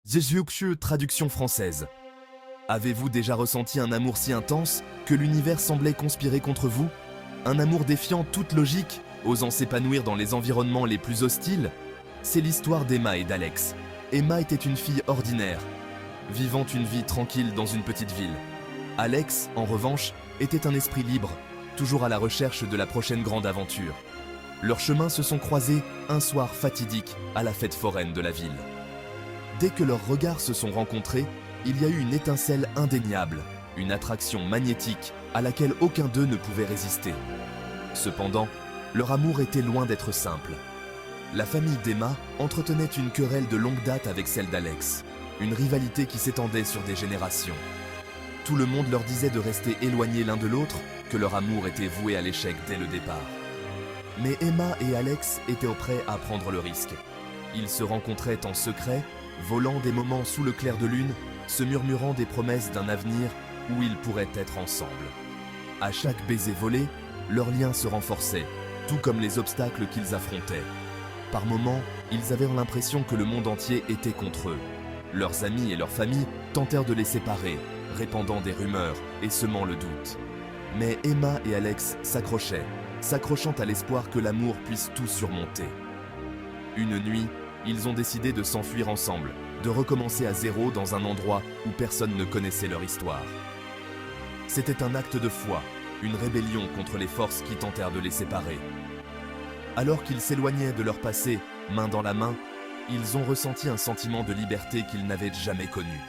Jejukshu, traduction française. Avez-vous déjà ressenti un amour si intense que l'univers semblait conspirer contre vous? Un amour défiant toute logique, osant s'épanouir dans les environnements les plus hostiles? C'est l'histoire d'Emma et d'Alex. Emma était une fille ordinaire, vivant une vie tranquille dans une petite ville. Alex, en revanche, était un esprit libre, toujours à la recherche de la prochaine grande aventure. Leurs chemins se sont croisés un soir fatidique à la fête foraine de la ville. Dès que leurs regards se sont rencontrés, il y a eu une étincelle indéniable, une attraction magnétique à laquelle aucun d'eux ne pouvait résister. Cependant, leur amour était loin d'être simple. La famille d'Emma entretenait une querelle de longue date avec celle d'Alex, une rivalité qui s'étendait sur des générations. Tout le monde leur disait de rester éloignés l'un de l'autre, que leur amour était voué à l'échec dès le départ. Mais Emma et Alex étaient prêts à prendre le risque. Ils se rencontraient en secret, volant des moments sous le clair de lune, se murmurant des promesses d'un avenir où ils pourraient être ensemble. À chaque baiser volé, leur lien se renforçait, tout comme les obstacles qu'ils affrontaient. Par moments, ils avaient l'impression que le monde entier était contre eux. Leurs amis et leurs familles tentèrent de les séparer, répandant des rumeurs et semant le doute. Mais Emma et Alex s'accrochaient, s'accrochant à l'espoir que l'amour puisse tout surmonter. Une nuit, ils ont décidé de s'enfuir ensemble, de recommencer à zéro dans un endroit où personne ne connaissait leur histoire. C'était un acte de foi, une rébellion contre les forces qui tentèrent de les séparer. Alors qu'ils s'éloignaient de leur passé, main dans la main, ils ont ressenti un sentiment de liberté qu'ils n'avaient jamais connu.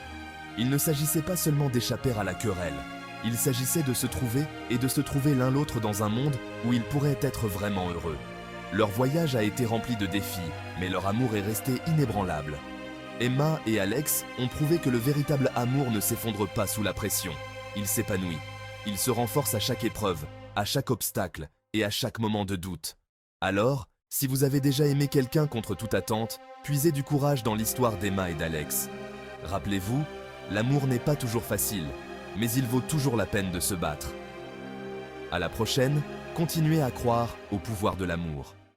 Il ne s'agissait pas seulement d'échapper à la querelle, il s'agissait de se trouver et de se trouver l'un l'autre dans un monde où ils pourraient être vraiment heureux. Leur voyage a été rempli de défis, mais leur amour est resté inébranlable. Emma et Alex ont prouvé que le véritable amour ne s'effondre pas sous la pression. Il s'épanouit. Il se renforce à chaque épreuve, à chaque obstacle et à chaque moment de doute. Alors, si vous avez déjà aimé quelqu'un contre toute attente, puisez du courage dans l'histoire d'Emma et d'Alex. Rappelez-vous, l'amour n'est pas toujours facile, mais il vaut toujours la peine de se battre. À la prochaine, continuez à croire au pouvoir de l'amour.